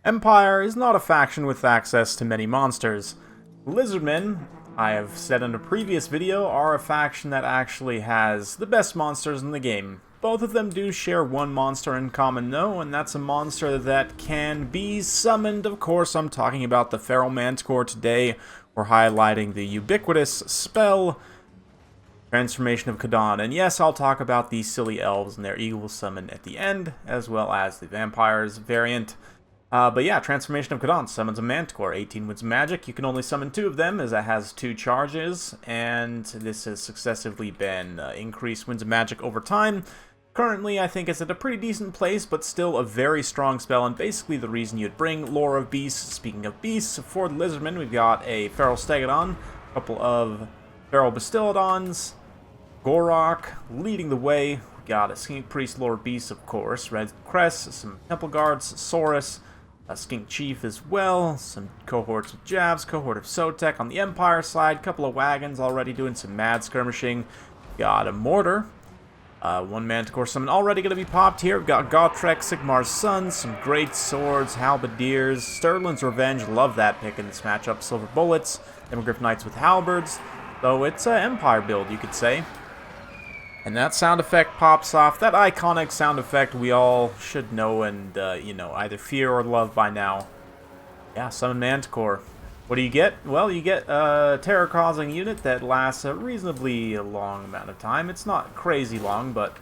Empire is not a faction with access to many monsters. Lizardmen, I have said in a previous video, are a faction that actually has the best monsters in the game. Both of them do share one monster in common though, and that's a monster that can be summoned. Of course, I'm talking about the Feral Manticore today. We're highlighting the ubiquitous spell, Transformation of Kadon. And yes, I'll talk about the silly elves and their evil summon at the end, as well as the vampires variant. But yeah, Transformation of Kadon summons a Manticore, 18 winds of magic. You can only summon 2 of them, as it has 2 charges, and this has successively been increased winds of magic over time. Currently, I think it's at a pretty decent place, but still a very strong spell, and basically the reason you'd bring Lore of Beasts. Speaking of beasts, for the Lizardmen, we've got a Feral Stegodon, a couple of Feral Bastiladons, Gorok leading the way. We've got a Skink Priest, Lore of Beasts, of course, Red Crest, some Temple Guards, Saurus, a Skink Chief as well, some cohorts of Javs, cohort of Sotek on the Empire side, couple of wagons already doing some mad skirmishing. Got a Mortar, one Manticore summon already going to be popped here. We've got Gotrek, Sigmar's Son, some great swords, halberdiers, Sterling's Revenge, love that pick in this matchup, Silver Bullets, Demogryph Knights with halberds, so it's an Empire build, you could say. And that sound effect pops off, that iconic sound effect we all should know and, you know, either fear or love by now. Yeah, summon Manticore. What do you get? Well, you get a terror-causing unit that lasts a reasonably long amount of time. It's not crazy long, but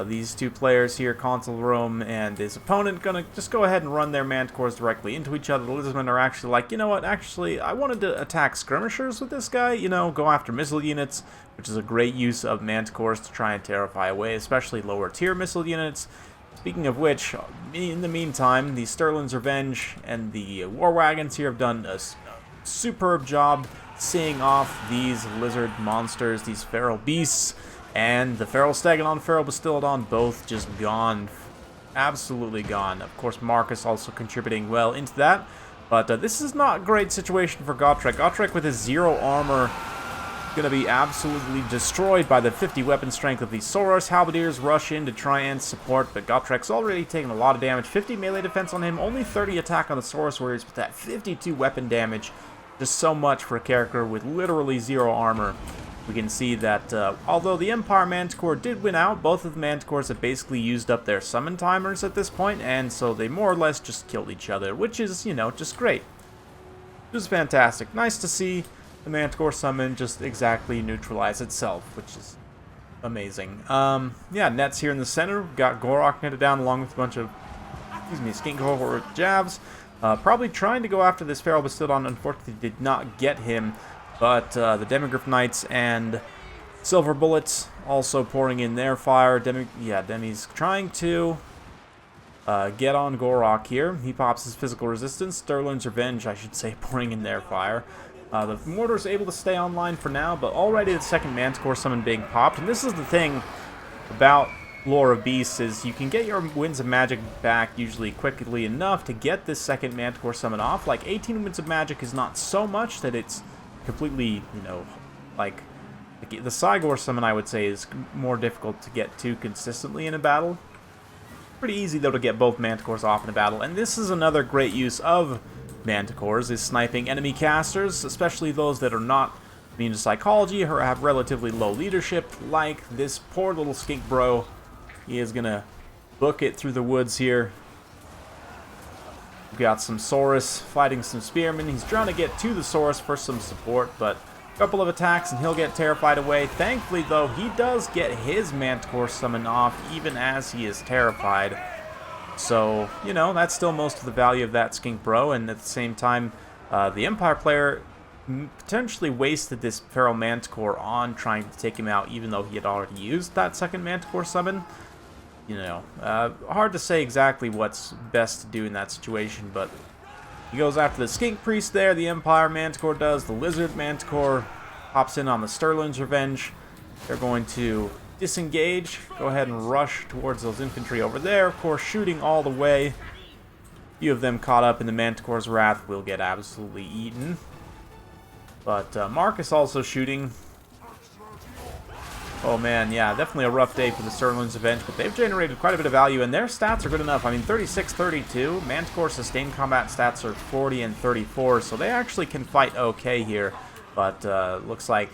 these two players here, Consul Rome and his opponent, gonna just go ahead and run their Manticores directly into each other. The Lizardmen are actually like, you know what, actually, I wanted to attack skirmishers with this guy, you know, go after missile units, which is a great use of Manticores to try and terrify away, especially lower tier missile units. Speaking of which, in the meantime, the Sterling's Revenge and the War Wagons here have done a superb job seeing off these lizard monsters, these feral beasts, and the Feral Stegodon, Feral Bastiladon, both just gone. Absolutely gone. Of course, Marcus also contributing well into that. But this is not a great situation for Gotrek. Gotrek with his 0 armor going to be absolutely destroyed by the 50 weapon strength of these Saurus. Halberdiers rush in to try and support, but Gotrek's already taken a lot of damage. 50 melee defense on him, only 30 attack on the Saurus Warriors, but that 52 weapon damage. Just so much for a character with literally 0 armor. We can see that although the Empire Manticore did win out, both of the Manticores have basically used up their summon timers at this point, and so they more or less just killed each other, which is, you know, just great. It was fantastic. Nice to see the Manticore summon just exactly neutralize itself, which is amazing. Yeah, Nets here in the center. We've got Gorok netted down along with a bunch of, Skink cohort Javs. Probably trying to go after this Feral Bastiladon, unfortunately did not get him. But the Demogryph Knights and Silver Bullets also pouring in their fire. Demi's trying to get on Gorok here. He pops his physical resistance. Sterling's Revenge, I should say, pouring in their fire. The Mortar's able to stay online for now, but already the second Manticore summon being popped. And this is the thing about Lore of Beasts, is you can get your winds of magic back usually quickly enough to get this second Manticore summon off. Like, 18 winds of magic is not so much that it's completely, you know, like, the Cygor summon, I would say, is more difficult to get to consistently in a battle. Pretty easy, though, to get both Manticores off in a battle, and this is another great use of Manticores, is sniping enemy casters, especially those that are not immune to psychology or have relatively low leadership, like this poor little skink bro. He is gonna book it through the woods here. We've got some Saurus fighting some Spearmen. He's trying to get to the Saurus for some support, but a couple of attacks and he'll get terrified away. Thankfully, though, he does get his Manticore summon off even as he is terrified. So, you know, that's still most of the value of that Skink Bro, and at the same time, the Empire player potentially wasted this Feral Manticore on trying to take him out, even though he had already used that second Manticore summon. You know, hard to say exactly what's best to do in that situation, but he goes after the Skink Priest there, the Empire Manticore does, the Lizard Manticore hops in on the Sterling's Revenge. They're going to disengage, go ahead and rush towards those infantry over there, of course shooting all the way. A few of them caught up in the Manticore's wrath will get absolutely eaten. But Marcus also shooting. Oh man, yeah, definitely a rough day for the Sterling's Revenge, but they've generated quite a bit of value, and their stats are good enough. I mean, 36, 32. Manticore sustained combat stats are 40 and 34, so they actually can fight okay here. But looks like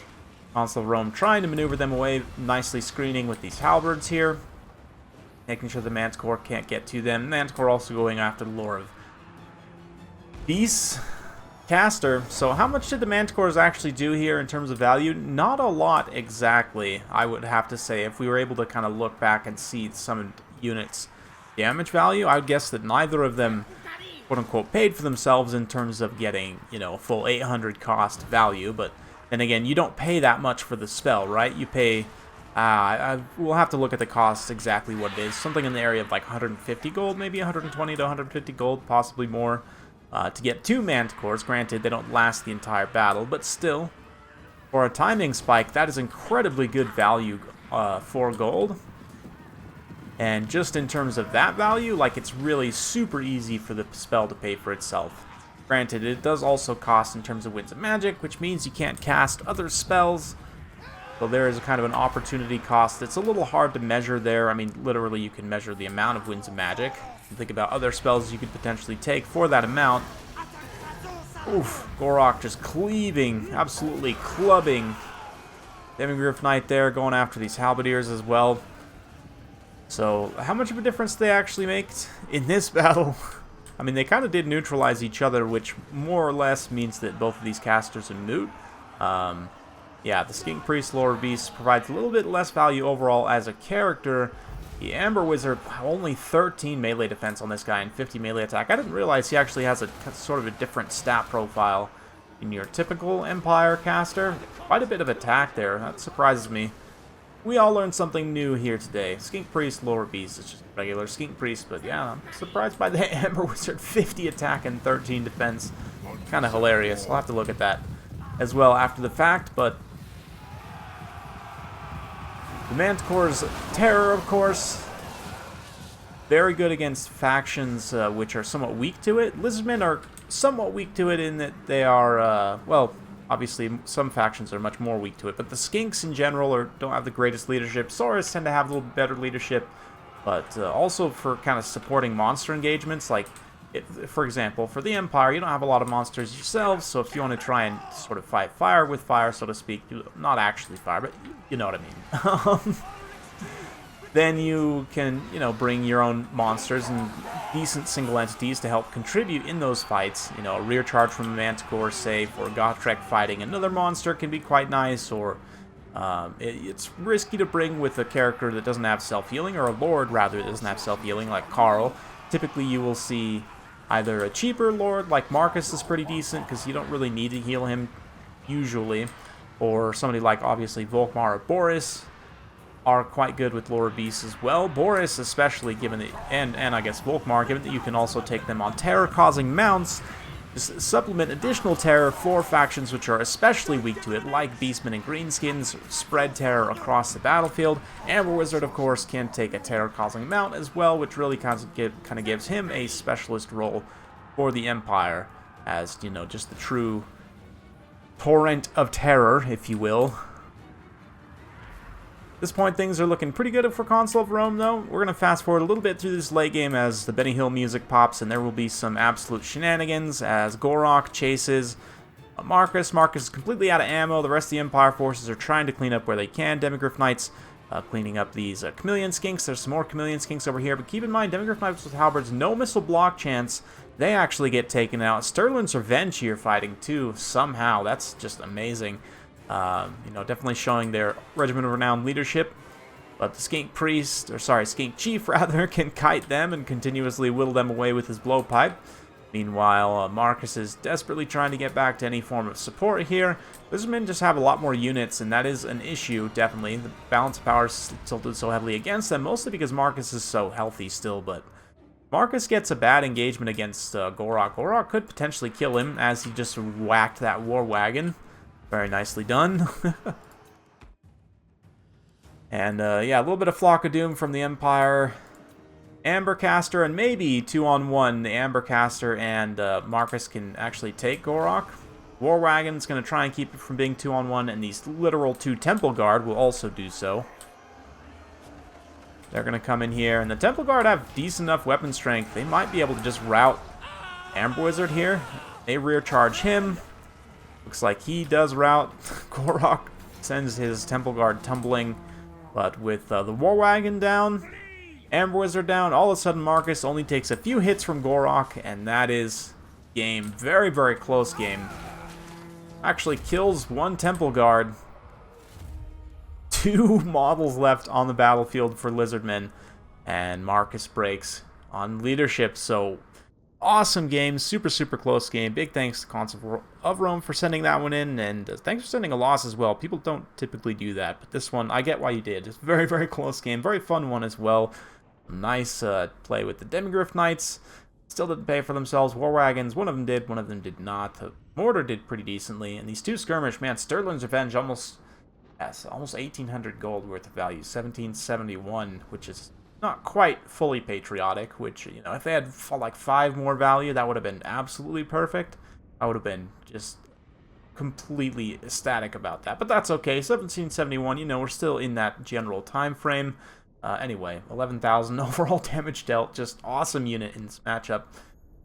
Consul of Rome trying to maneuver them away, nicely screening with these halberds here, making sure the Manticore can't get to them. Manticore also going after the lore of Beast Caster. So how much did the Manticores actually do here in terms of value? Not a lot exactly, I would have to say. If we were able to kind of look back and see some units' damage value, I would guess that neither of them, quote-unquote, paid for themselves in terms of getting, you know, a full 800 cost value. But then again, you don't pay that much for the spell, right? You pay, we'll have to look at the costs exactly what it is. Something in the area of like 150 gold, maybe 120 to 150 gold, possibly more. To get 2 Manticores. Granted, they don't last the entire battle, but still, for a timing spike, that is incredibly good value for gold. And just in terms of that value, like, it's really super easy for the spell to pay for itself. Granted, it does also cost in terms of Winds of Magic, which means you can't cast other spells. So there is a kind of an opportunity cost. It's a little hard to measure there. I mean, literally, you can measure the amount of Winds of Magic. Think about other spells you could potentially take for that amount. Oof, Gorok just cleaving, absolutely clubbing. Demigryph Knight there going after these halberdiers as well. So how much of a difference they actually make in this battle? I mean, they kind of did neutralize each other, which more or less means that both of these casters are moot. Yeah, the Skink Priest Lore Beast provides a little bit less value overall as a character. The Amber Wizard, only 13 melee defense on this guy and 50 melee attack. I didn't realize he actually has a sort of a different stat profile in your typical Empire caster. Quite a bit of attack there. That surprises me. We all learned something new here today. Skink Priest, Lore Beast. It's just regular Skink Priest, but yeah, I'm surprised by the Amber Wizard. 50 attack and 13 defense. Kind of hilarious. I'll have to look at that as well after the fact, but the Manticore's terror, of course, very good against factions which are somewhat weak to it. Lizardmen are somewhat weak to it in that they are, well, obviously some factions are much more weak to it, but the Skinks in general don't have the greatest leadership. Saurus tend to have a little better leadership, but also for kind of supporting monster engagements, like, for example, for the Empire, you don't have a lot of monsters yourselves, so if you want to try and sort of fight fire with fire, so to speak, not actually fire, but you know what I mean, then you can, you know, bring your own monsters and decent single entities to help contribute in those fights. You know, a rear charge from a Manticore, say, for Gotrek fighting another monster can be quite nice, or it's risky to bring with a character that doesn't have self-healing, or a Lord, rather, that doesn't have self-healing, like Carl. Typically, you will see either a cheaper Lord, like Marcus is pretty decent, because you don't really need to heal him, usually, or somebody like, obviously, Volkmar or Boris are quite good with Lore Beasts as well. Boris, especially, given that, and I guess Volkmar, given that you can also take them on terror-causing mounts, just supplement additional terror for factions which are especially weak to it, like Beastmen and Greenskins, spread terror across the battlefield. Amber Wizard, of course, can take a terror-causing mount as well, which really kind of gives him a specialist role for the Empire, as, you know, just the true torrent of terror, if you will. At this point, things are looking pretty good for Consul of Rome, though. We're going to fast forward a little bit through this late game as the Benny Hill music pops, and there will be some absolute shenanigans as Gorok chases Marcus. Marcus is completely out of ammo. The rest of the Empire forces are trying to clean up where they can. Demigryph Knights cleaning up these Chameleon Skinks. There's some more Chameleon Skinks over here, but keep in mind, Demigryph Knights with halberds, no missile block chance. They actually get taken out. Sterling's Revenge here fighting, too, somehow. That's just amazing. You know, definitely showing their Regiment of Renowned leadership. But the Skink Priest, or sorry, Skink Chief rather, can kite them and continuously whittle them away with his blowpipe. Meanwhile, Marcus is desperately trying to get back to any form of support here. Lizardmen just have a lot more units, and that is an issue, definitely. The balance of power is tilted so heavily against them, mostly because Marcus is so healthy still, but Marcus gets a bad engagement against Gorok. Gorok could potentially kill him as he just whacked that war wagon. Very nicely done. And, yeah, a little bit of Flock of Doom from the Empire. Ambercaster, and maybe 2-on-1, the Ambercaster and Marcus can actually take Gorok. War Wagon's going to try and keep it from being 2-on-1, and these literal 2 Temple Guard will also do so. They're going to come in here, and the Temple Guard have decent enough weapon strength. They might be able to just rout Amber Wizard here. They rear charge him. Looks like he does rout. Gorok sends his Temple Guard tumbling, but with the War Wagon down, Amber Wizard down, all of a sudden Marcus only takes a few hits from Gorok, and that is game. Very, very close game. Actually kills 1 Temple Guard. 2 models left on the battlefield for Lizardmen, and Marcus breaks on leadership. So awesome game, super, super close game. Big thanks to Consul of Rome for sending that one in, and thanks for sending a loss as well. People don't typically do that, but this one, I get why you did. It's a very, very close game, very fun one as well. Nice play with the Demigryph Knights. Still didn't pay for themselves. War Wagons, one of them did, one of them did not. The Mortar did pretty decently, and these 2 skirmish, man, Sterling's Revenge almost 1,800 gold worth of value, 1771, which is not quite fully patriotic, which, you know, if they had like 5 more value, that would have been absolutely perfect. I would have been just completely ecstatic about that, but that's okay. 1771, you know, we're still in that general time frame. Anyway, 11,000 overall damage dealt, just awesome unit in this matchup.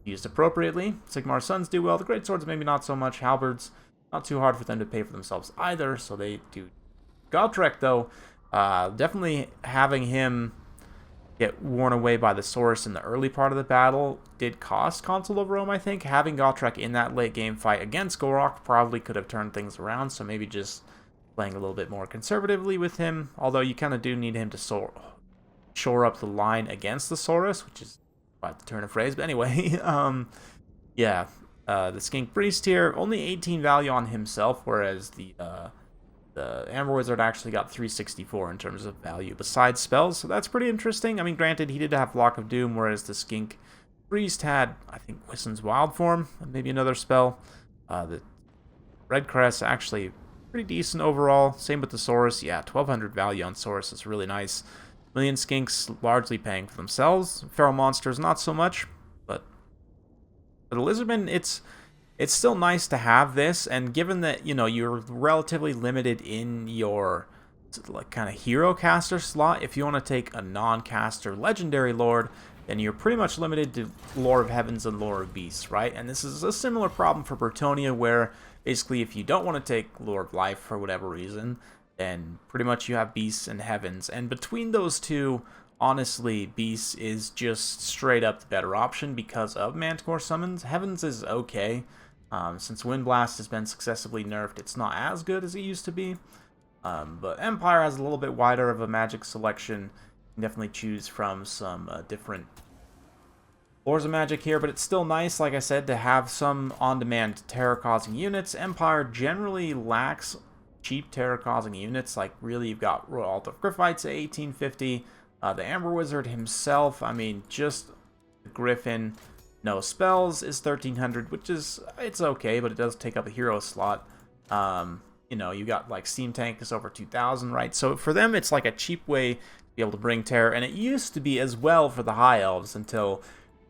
Used appropriately. Sigmar's Sons do well. The Great Swords maybe not so much. Halberds, not too hard for them to pay for themselves either, so they do. Gotrek, though, definitely having him get worn away by the Saurus in the early part of the battle did cost Consul of Rome, I think. Having Gotrek in that late game fight against Gorok probably could have turned things around, so maybe just playing a little bit more conservatively with him, although you kind of do need him to shore up the line against the Saurus, which is quite the turn of phrase, but anyway, yeah, the Skink Priest here, only 18 value on himself, whereas the Amber Wizard actually got 364 in terms of value besides spells, so that's pretty interesting. I mean, granted, he did have Lock of Doom, whereas the Skink Priest had, I think, Wissen's Wild Form, and maybe another spell. The Red Crest actually pretty decent overall. Same with the Saurus. Yeah, 1,200 value on Saurus is really nice. Million Skinks largely paying for themselves. Feral Monsters not so much, but for the Lizardmen, it's still nice to have this, and given that, you know, you're relatively limited in your like kind of hero caster slot, if you want to take a non-caster legendary lord, then you're pretty much limited to Lore of Heavens and Lore of Beasts, right? And this is a similar problem for Bretonnia, where basically if you don't want to take Lore of Life for whatever reason, then pretty much you have Beasts and Heavens. And between those two, honestly, Beasts is just straight up the better option because of Manticore summons. Heavens is okay. Since Wind Blast has been successively nerfed, it's not as good as it used to be. But Empire has a little bit wider of a magic selection. You can definitely choose from some different Lores of Magic here, but it's still nice, like I said, to have some on-demand terror-causing units. Empire generally lacks cheap terror-causing units. Like, really, you've got Royal Alt of Griffites at 1850. The Amber Wizard himself, I mean, just the Griffin, no spells, is 1,300, which is, it's okay, but it does take up a hero slot. You know, you got, like, Steam Tank is over 2,000, right? So for them, it's like a cheap way to be able to bring terror, and it used to be as well for the High Elves until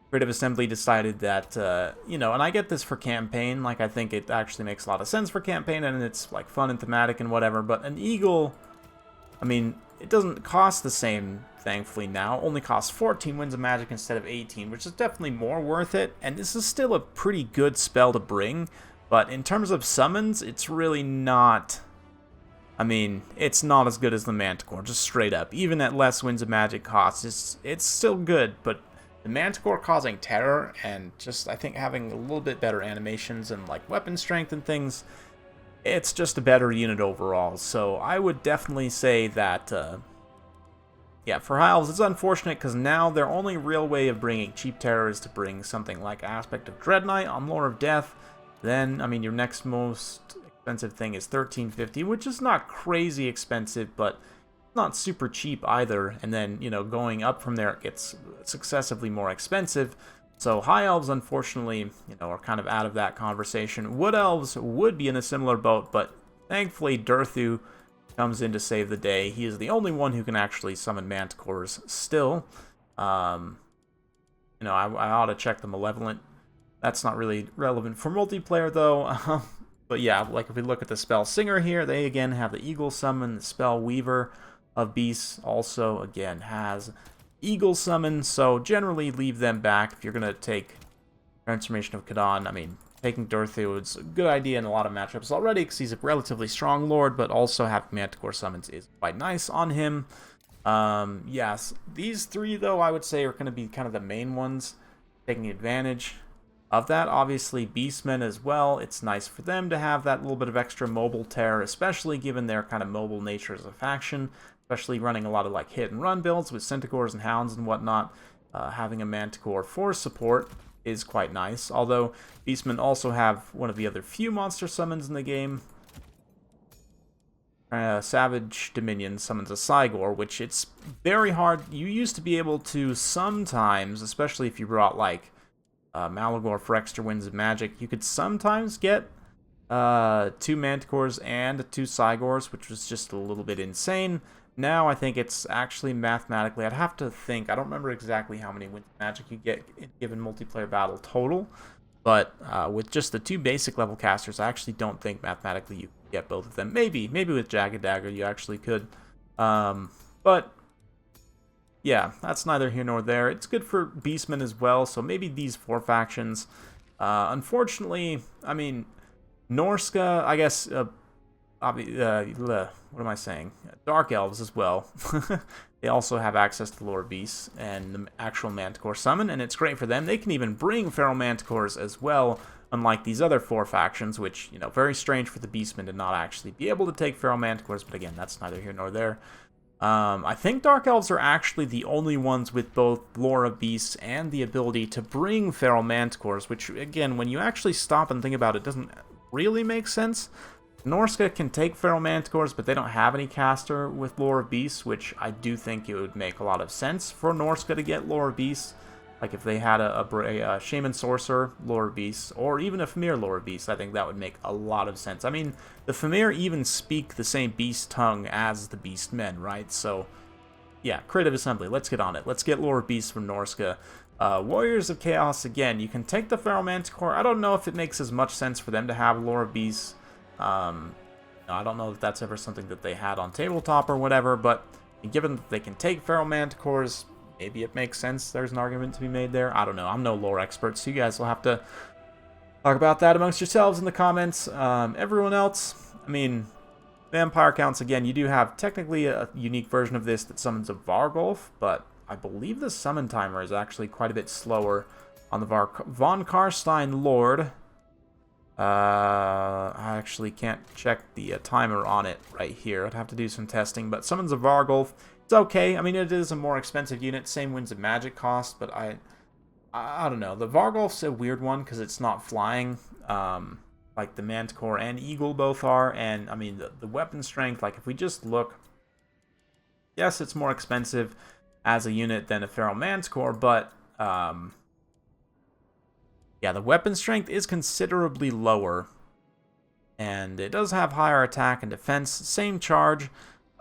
Creative Assembly decided that, you know, and I get this for campaign, like, I think it actually makes a lot of sense for campaign, and it's, like, fun and thematic and whatever, but an Eagle, I mean, it doesn't cost the same, thankfully now, only costs 14 Winds of Magic instead of 18, which is definitely more worth it, and this is still a pretty good spell to bring, but in terms of summons, it's really not, I mean, it's not as good as the Manticore, just straight up. Even at less Winds of Magic costs, it's still good, but the Manticore causing terror and just, I think, having a little bit better animations and, like, weapon strength and things, it's just a better unit overall. So I would definitely say that, yeah, for High Elves, it's unfortunate because now their only real way of bringing cheap terror is to bring something like Aspect of Dread Knight on Lore of Death. Then, I mean, your next most expensive thing is 1,350, which is not crazy expensive, but not super cheap either, and then, you know, going up from there, it gets successively more expensive. So High Elves, unfortunately, you know, are kind of out of that conversation. Wood Elves would be in a similar boat, but thankfully Durthu comes in to save the day. He is the only one who can actually summon Manticores still. You know, I ought to check the Malevolent. That's not really relevant for multiplayer, though. But yeah, like if we look at the Spell Singer here, they again have the Eagle Summon. The Spell Weaver of Beasts also, again, has Eagle Summon. So generally leave them back if you're going to take Transformation of Kadon. I mean, taking Dorthu is a good idea in a lot of matchups already because he's a relatively strong Lord, but also having Manticore Summons is quite nice on him. Yes, these three, though, I would say are going to be kind of the main ones taking advantage of that. Obviously, Beastmen as well. It's nice for them to have that little bit of extra mobile terror, especially given their kind of mobile nature as a faction, especially running a lot of like hit and run builds with Centaurs and Hounds and whatnot. Having a Manticore for support is quite nice, although Beastmen also have one of the other few monster summons in the game. Savage Dominion summons a Cygor, which it's very hard. You used to be able to sometimes, especially if you brought like Malagor for extra Winds of Magic, you could sometimes get 2 Manticores and 2 Cygors, which was just a little bit insane. Now I think it's actually mathematically, I'd have to think, I don't remember exactly how many Winds of Magic you get in a given multiplayer battle total, but with just the 2 basic level casters, I actually don't think mathematically you can get both of them. Maybe with Jagged Dagger you actually could, but yeah, that's neither here nor there. It's good for Beastmen as well, so maybe these 4 factions. Unfortunately, I mean, Norska, I guess, what am I saying? Dark Elves as well. They also have access to Lore Beasts and the actual Manticore summon, and it's great for them. They can even bring Feral Manticores as well, unlike these other 4 factions, which, you know, very strange for the Beastmen to not actually be able to take Feral Manticores, but again, that's neither here nor there. I think Dark Elves are actually the only ones with both Lore of Beasts and the ability to bring Feral Manticores, which, again, when you actually stop and think about it, doesn't really make sense. Norska can take Feral Manticores, but they don't have any caster with Lore of Beasts, which I do think it would make a lot of sense for Norska to get Lore of Beasts. Like if they had a Shaman Sorcerer Lore of Beasts, or even a Famir Lore of Beasts, I think that would make a lot of sense. I mean, the Famir even speak the same beast tongue as the Beastmen, right? So, yeah, Creative Assembly, let's get on it. Let's get Lore of Beasts from Norska. Warriors of Chaos, again, you can take the Feral Manticore. I don't know if it makes as much sense for them to have Lore of Beasts. I don't know if that's ever something that they had on tabletop or whatever, but given that they can take Feral Manticores, maybe it makes sense. There's an argument to be made there. I don't know. I'm no lore expert, so you guys will have to talk about that amongst yourselves in the comments. Everyone else, I mean, Vampire Counts, again, you do have technically a unique version of this that summons a Vargolf, but I believe the summon timer is actually quite a bit slower on the Von Karstein Lord. I actually can't check the timer on it right here. I'd have to do some testing, but summons a Vargolf. It's okay. I mean, it is a more expensive unit, same Winds of Magic cost, but I don't know. The Vargolf's a weird one because it's not flying, like the Manticore and Eagle both are, and I mean, the weapon strength, like if we just look, yes, it's more expensive as a unit than a Feral Manticore, but yeah, the weapon strength is considerably lower, and it does have higher attack and defense, same charge,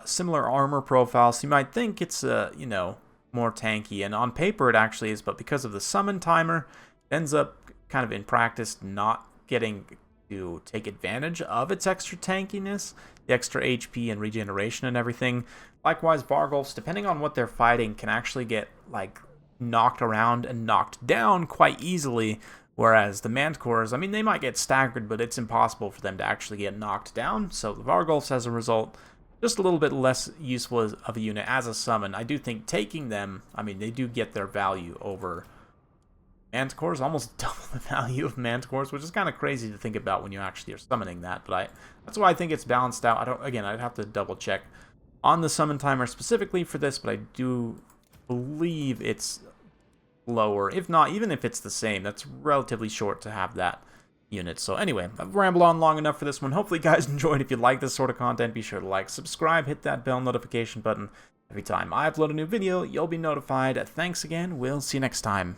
similar armor profile, so you might think it's, you know, more tanky, and on paper it actually is, but because of the summon timer, it ends up kind of in practice not getting to take advantage of its extra tankiness, the extra HP and regeneration and everything. Likewise, Vargolfs, depending on what they're fighting, can actually get, like, knocked around and knocked down quite easily, whereas the Manticores, I mean, they might get staggered, but it's impossible for them to actually get knocked down. So the Vargolfs, as a result, just a little bit less useful of a unit as a summon. I do think taking them, I mean, they do get their value over Manticores, almost double the value of Manticores, which is kind of crazy to think about when you actually are summoning that. But that's why I think it's balanced out. Again, I'd have to double check on the summon timer specifically for this, but I do believe it's lower. If not, even if it's the same, that's relatively short to have that unit. So anyway, I've rambled on long enough for this one. Hopefully you guys enjoyed. If you like this sort of content, be sure to like, subscribe, hit that bell notification button. Every time I upload a new video, you'll be notified. Thanks again. We'll see you next time.